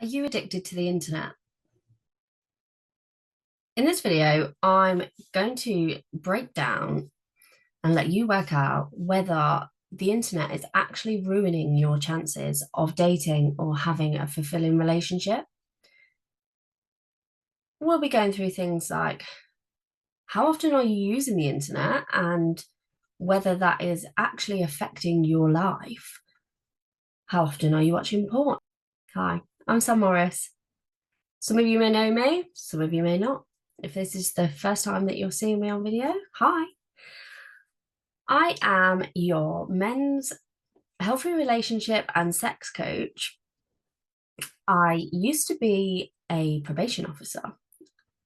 Are you addicted to the internet? In this video, I'm going to break down and let you work out whether the internet is actually ruining your chances of dating or having a fulfilling relationship. We'll be going through things like how often are you using the internet and whether that is actually affecting your life. How often are you watching porn? Hi, I'm Sam Morris. Some of you may know me, some of you may not. If this is the first time that you're seeing me on video, hi. I am your men's healthy relationship and sex coach. I used to be a probation officer,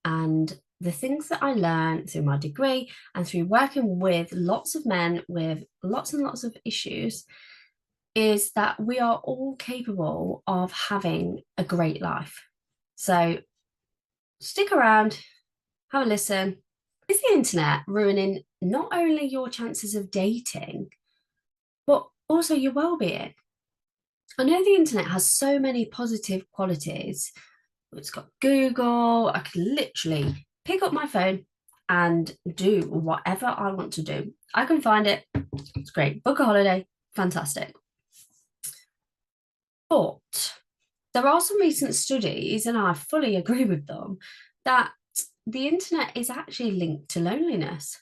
and the things that I learned through my degree and through working with lots of men with lots and lots of issues is that we are all capable of having a great life. So stick around, have a listen. Is the internet ruining not only your chances of dating, but also your well-being? I know the internet has so many positive qualities. It's got Google. I can literally pick up my phone and do whatever I want to do. I can find it. It's great. Book a holiday. Fantastic. But there are some recent studies, and I fully agree with them, that the internet is actually linked to loneliness.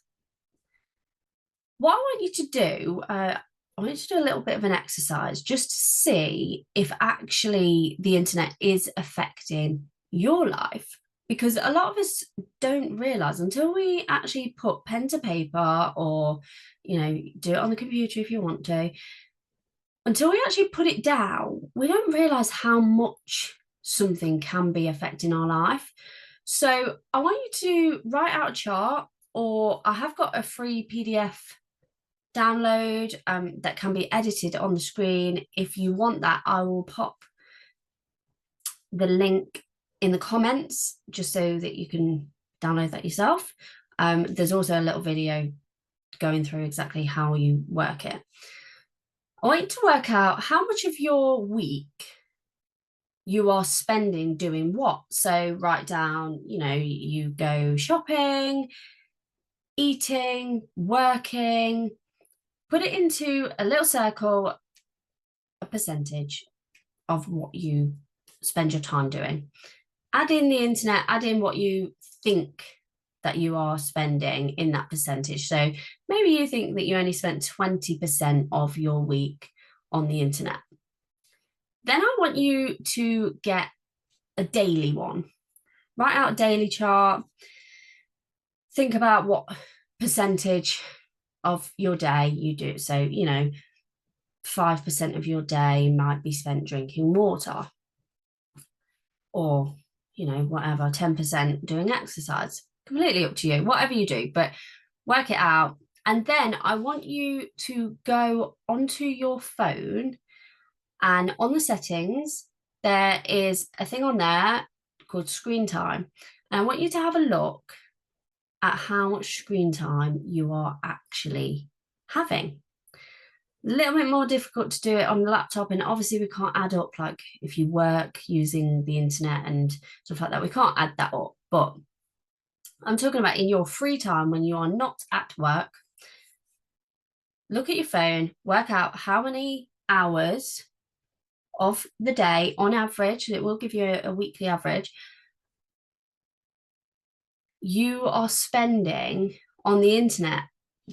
What I want you to do, I want you to do a little bit of an exercise just to see if actually the internet is affecting your life. Because a lot of us don't realize until we actually put pen to paper or, do it on the computer if you want to, until we actually put it down, we don't realize how much something can be affecting our life. So I want you to write out a chart, or I have got a free PDF download that can be edited on the screen. If you want that, I will pop the link in the comments just so that you can download that yourself. There's also a little video going through exactly how you work it. I want you to work out how much of your week you are spending doing what. So write down, you go shopping, eating, working, put it into a little circle, a percentage of what you spend your time doing. Add in the internet, add in what you think that you are spending in that percentage. So maybe you think that you only spent 20% of your week on the internet. Then I want you to get a daily one. Write out a daily chart. Think about what percentage of your day you do. So, 5% of your day might be spent drinking water, or, whatever, 10% doing exercise. Completely up to you, whatever you do, but work it out. And then I want you to go onto your phone, and on the settings, there is a thing on there called screen time. And I want you to have a look at how much screen time you are actually having. A little bit more difficult to do it on the laptop, and obviously we can't add up, like if you work using the internet and stuff like that, we can't add that up. But I'm talking about in your free time when you are not at work. Look at your phone, work out how many hours of the day on average, and it will give you a weekly average, you are spending on the internet.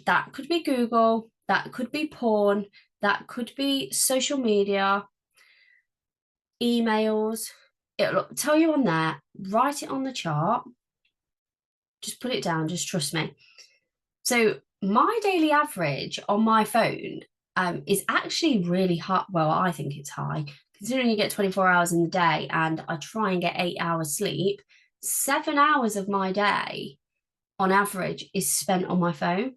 That could be Google, that could be porn, that could be social media, emails. It'll tell you on there. Write it on the chart. Just put it down, just trust me. So my daily average on my phone is actually really high. Well, I think it's high, considering you get 24 hours in the day and I try and get 8 hours sleep. 7 hours of my day on average is spent on my phone.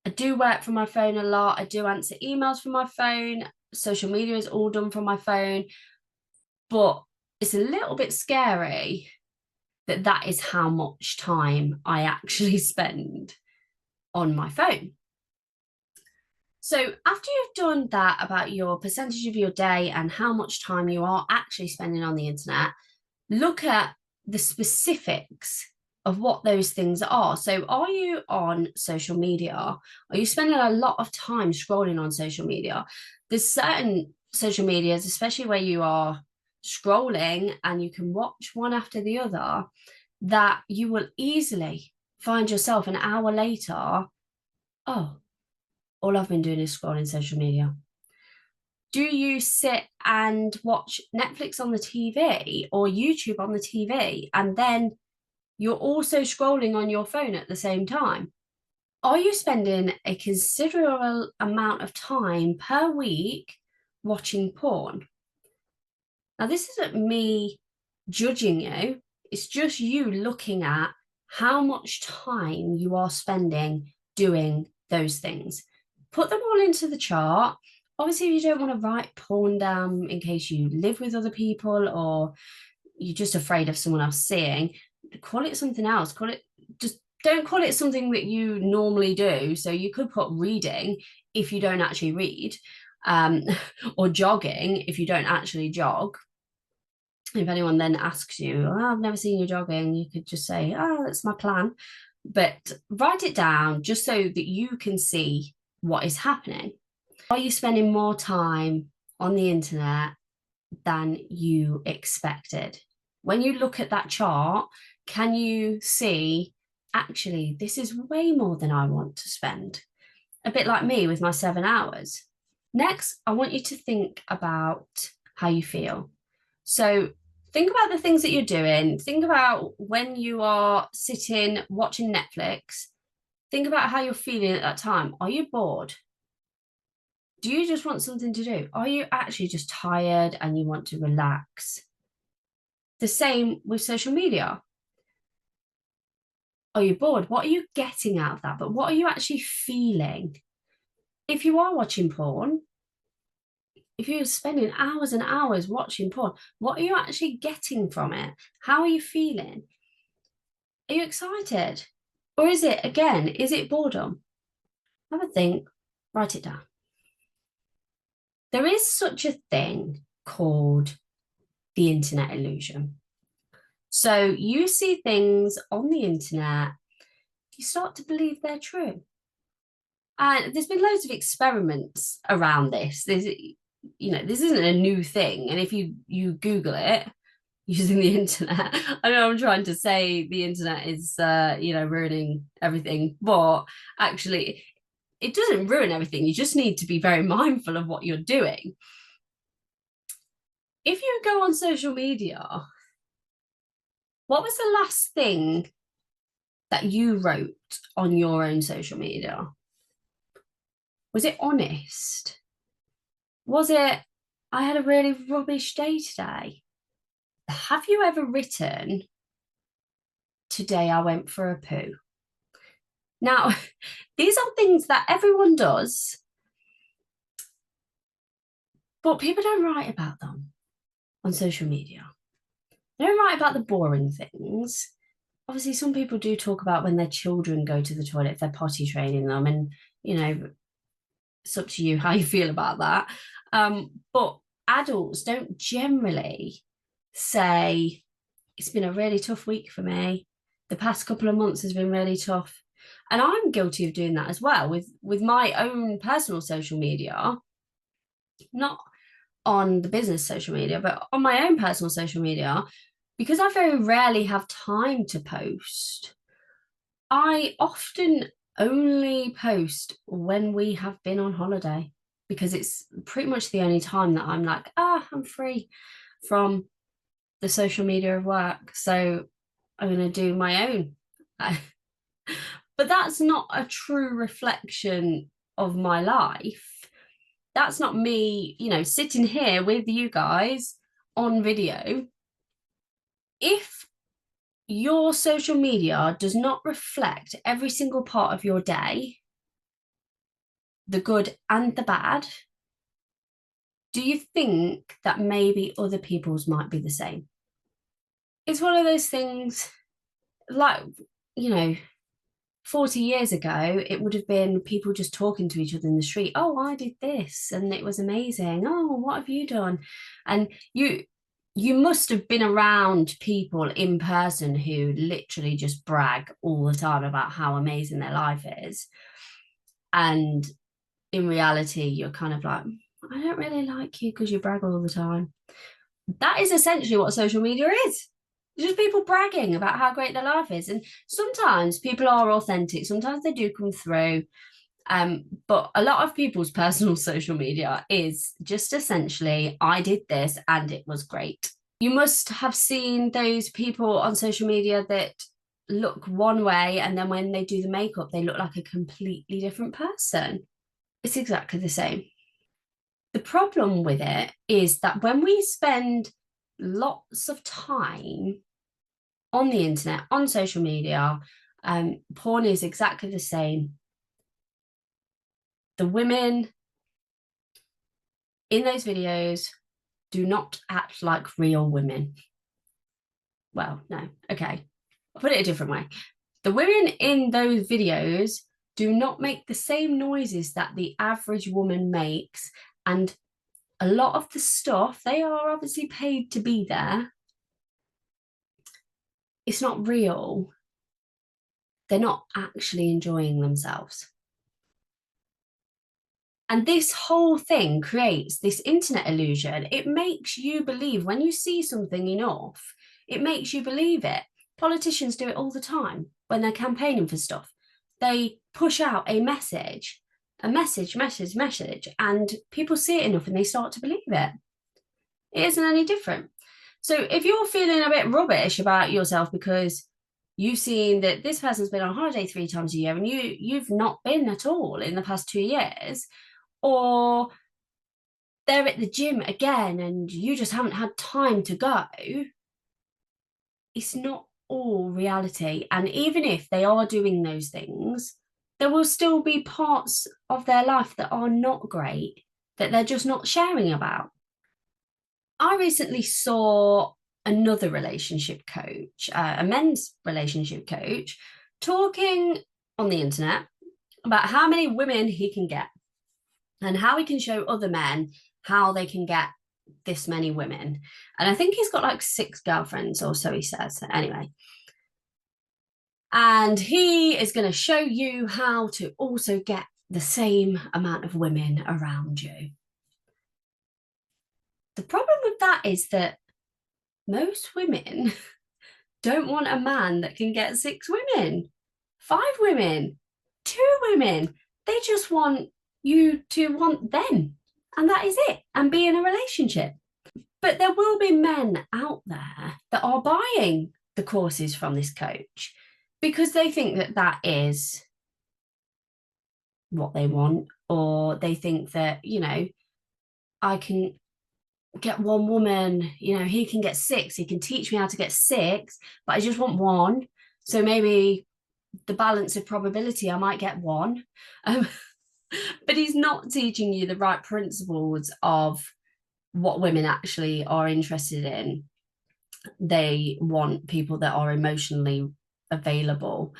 I do work from my phone a lot. I do answer emails from my phone. Social media is all done from my phone. But it's a little bit scary that that is how much time I actually spend on my phone. So after you've done that about your percentage of your day and how much time you are actually spending on the internet, look at the specifics of what those things are. So are you on social media? Are you spending a lot of time scrolling on social media? There's certain social medias, especially where you are scrolling and you can watch one after the other, that you will easily find yourself an hour later, oh, all I've been doing is scrolling social media. Do you sit and watch Netflix on the TV or YouTube on the TV and then you're also scrolling on your phone at the same time? Are you spending a considerable amount of time per week watching porn? Now, this isn't me judging you, it's just you looking at how much time you are spending doing those things. Put them all into the chart. Obviously, if you don't want to write porn down in case you live with other people or you're just afraid of someone else seeing, call it something else. Call it, just don't call it something that you normally do. So you could put reading if you don't actually read, um, or jogging if you don't actually jog. If anyone then asks you, oh, I've never seen you jogging, you could just say, oh, that's my plan. But write it down just so that you can see what is happening. Are you spending more time on the internet than you expected? When you look at that chart, can you see, actually, this is way more than I want to spend? A bit like me with my 7 hours. Next, I want you to think about how you feel. So think about the things that you're doing. Think about when you are sitting watching Netflix. Think about how you're feeling at that time. Are you bored? Do you just want something to do? Are you actually just tired and you want to relax? The same with social media. Are you bored? What are you getting out of that? But what are you actually feeling? If you are watching porn, if you're spending hours and hours watching porn, what are you actually getting from it? How are you feeling? Are you excited? Or is it, again, is it boredom? Have a think, write it down. There is such a thing called the internet illusion. So you see things on the internet, you start to believe they're true. And there's been loads of experiments around this. This isn't a new thing. And if you Google it using the internet, I know I'm trying to say the internet is, ruining everything, but actually, it doesn't ruin everything. You just need to be very mindful of what you're doing. If you go on social media, what was the last thing that you wrote on your own social media? Was it honest? Was it, I had a really rubbish day today? Have you ever written, today I went for a poo? Now, these are things that everyone does, but people don't write about them on social media. They don't write about the boring things. Obviously, some people do talk about when their children go to the toilet, if they're potty training them, and it's up to you how you feel about that. But adults don't generally say, it's been a really tough week for me. The past couple of months has been really tough. And I'm guilty of doing that as well with my own personal social media, not on the business social media, but on my own personal social media, because I very rarely have time to post. I often only post when we have been on holiday because it's pretty much the only time that I'm like, I'm free from the social media of work. So I'm going to do my own. But that's not a true reflection of my life. That's not me, sitting here with you guys on video. If your social media does not reflect every single part of your day, the good and the bad, do you think that maybe other people's might be the same? It's one of those things, like, 40 years ago, it would have been people just talking to each other in the street. Oh, I did this and it was amazing. Oh, what have you done? And you must have been around people in person who literally just brag all the time about how amazing their life is. And in reality, you're kind of like, I don't really like you because you brag all the time. That is essentially what social media is. It's just people bragging about how great their life is. And sometimes people are authentic, sometimes they do come through. But a lot of people's personal social media is just essentially, I did this and it was great. You must have seen those people on social media that look one way and then when they do the makeup, they look like a completely different person. It's exactly the same. The problem with it is that when we spend lots of time on the internet, on social media, porn is exactly the same. The women in those videos do not act like real women. Well, no, okay. I'll put it a different way. The women in those videos do not make the same noises that the average woman makes. And a lot of the stuff, they are obviously paid to be there. It's not real. They're not actually enjoying themselves. And this whole thing creates this internet illusion. It makes you believe when you see something enough, it makes you believe it. Politicians do it all the time when they're campaigning for stuff. They push out a message, and people see it enough and they start to believe it. It isn't any different. So if you're feeling a bit rubbish about yourself because you've seen that this person's been on holiday 3 times a year and you've not been at all in the past 2 years, or they're at the gym again and you just haven't had time to go, it's not all reality. And even if they are doing those things, there will still be parts of their life that are not great, that they're just not sharing about. I recently saw another relationship coach, a men's relationship coach, talking on the internet about how many women he can get and how he can show other men how they can get this many women. And I think he's got like 6 girlfriends or so he says. Anyway. And he is going to show you how to also get the same amount of women around you. The problem with that is that most women don't want a man that can get 6 women, 5 women, 2 women. They just want you to want them. And that is it. And be in a relationship. But there will be men out there that are buying the courses from this coach because they think that that is what they want, or they think that, I can get one woman, he can get 6, he can teach me how to get 6, but I just want one. So maybe the balance of probability, I might get one. But he's not teaching you the right principles of what women actually are interested in. They want people that are emotionally available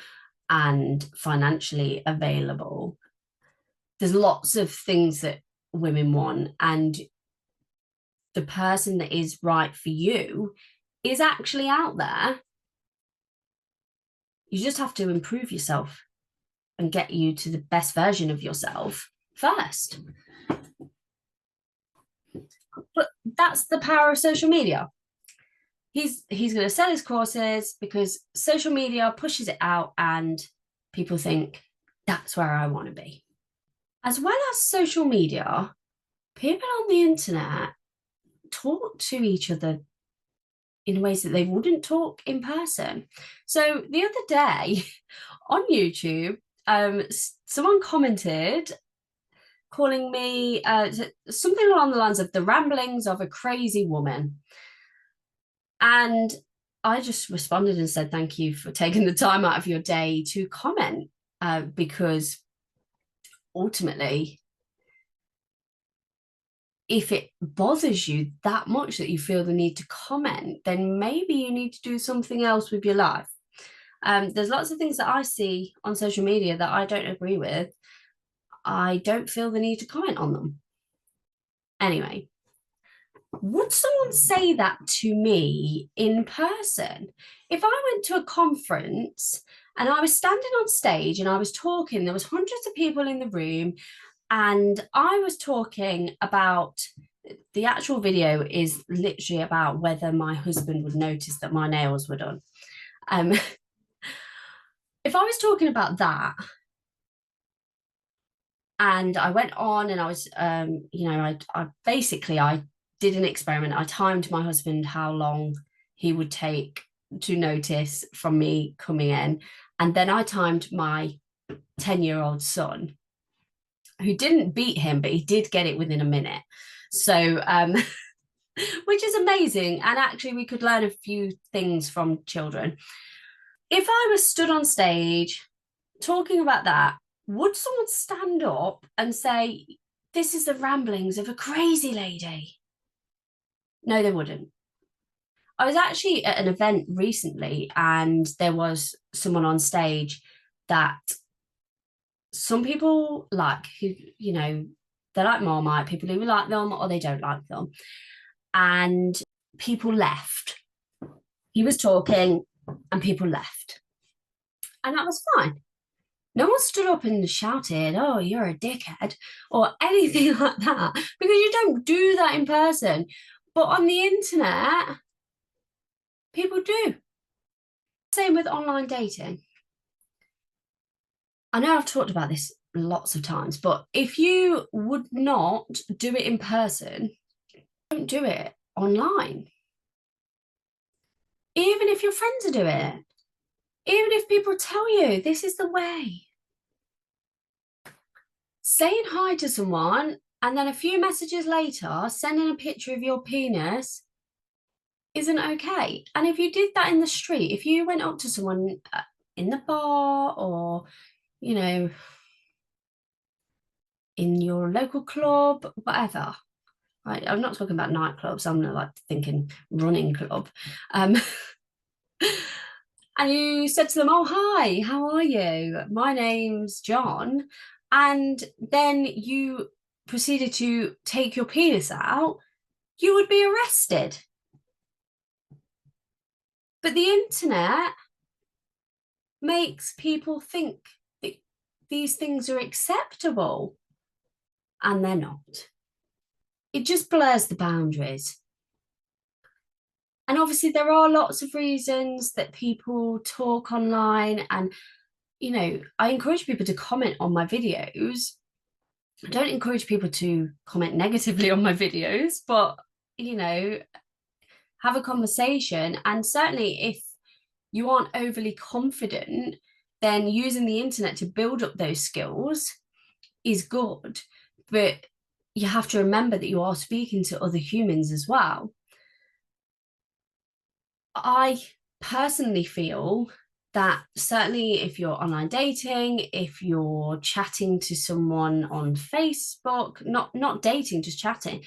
and financially available. There's lots of things that women want, and the person that is right for you is actually out there. You just have to improve yourself and get you to the best version of yourself first. But that's the power of social media. He's going to sell his courses because social media pushes it out and people think that's where I want to be. As well as social media, people on the internet talk to each other in ways that they wouldn't talk in person. So the other day on YouTube, someone commented calling me something along the lines of the ramblings of a crazy woman. And I just responded and said, thank you for taking the time out of your day to comment, because ultimately, if it bothers you that much that you feel the need to comment, then maybe you need to do something else with your life. There's lots of things that I see on social media that I don't agree with. I don't feel the need to comment on them. Anyway, would someone say that to me in person? If I went to a conference and I was standing on stage and I was talking, there was hundreds of people in the room, and I was talking about, the actual video is literally about whether my husband would notice that my nails were done. If I was talking about that, and I went on and I was, I basically, I did an experiment. I timed my husband how long he would take to notice from me coming in. And then I timed my 10-year-old son, who didn't beat him, but he did get it within a minute. So, which is amazing. And actually, we could learn a few things from children. If I was stood on stage talking about that, would someone stand up and say, this is the ramblings of a crazy lady? No, they wouldn't. I was actually at an event recently and there was someone on stage that some people like, who, they like Marmite, people who like them or they don't like them. And people left. He was talking and people left. And that was fine. No one stood up and shouted, oh, you're a dickhead, or anything like that, because you don't do that in person. But on the internet, people do. Same with online dating. I know I've talked about this lots of times, but if you would not do it in person, don't do it online. Even if your friends are doing it, even if people tell you this is the way. Saying hi to someone and then a few messages later, sending a picture of your penis isn't okay. And if you did that in the street, if you went up to someone in the bar or, in your local club, whatever, right? I'm not talking about nightclubs. I'm like thinking running club. And you said to them, oh, hi, how are you? My name's John. And then you proceeded to take your penis out, you would be arrested. But the internet makes people think that these things are acceptable, and they're not. It just blurs the boundaries. And obviously, there are lots of reasons that people talk online. And, I encourage people to comment on my videos. I don't encourage people to comment negatively on my videos, but, have a conversation. And certainly, if you aren't overly confident, then using the internet to build up those skills is good. But you have to remember that you are speaking to other humans as well. I personally feel that certainly if you're online dating, if you're chatting to someone on Facebook, not dating, just chatting,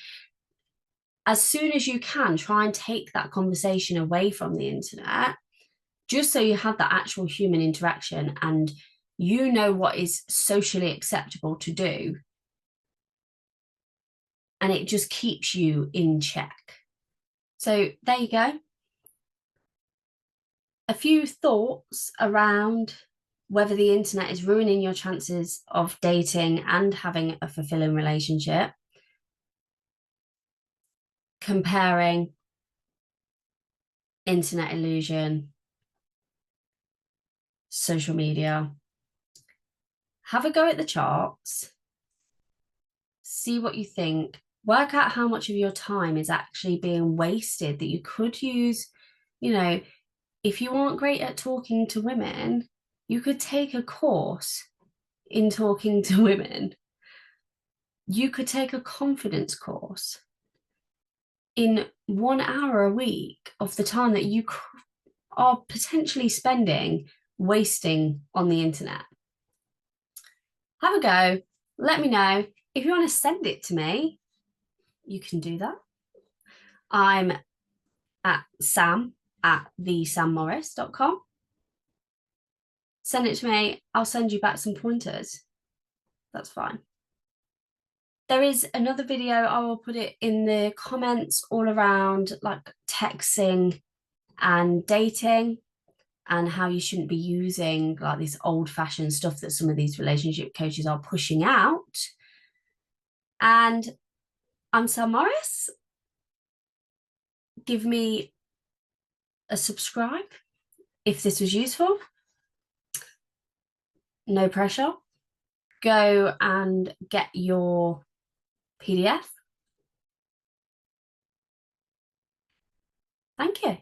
as soon as you can, try and take that conversation away from the internet, just so you have that actual human interaction and you know what is socially acceptable to do. And it just keeps you in check. So there you go. A few thoughts around whether the internet is ruining your chances of dating and having a fulfilling relationship. Comparing internet illusion, social media. Have a go at the charts. See what you think. Work out how much of your time is actually being wasted that you could use, if you aren't great at talking to women, you could take a course in talking to women. You could take a confidence course. In 1 hour a week of the time that you are potentially spending wasting on the internet. Have a go. Let me know. If you want to send it to me, you can do that. I'm at sam@thesammorris.com. Send it to me. I'll send you back some pointers. That's fine. There is another video, I will put it in the comments, all around like texting and dating and how you shouldn't be using like this old-fashioned stuff that some of these relationship coaches are pushing out. And I'm Sal Morris. Give me a subscribe if this was useful. No pressure. Go and get your PDF. Thank you.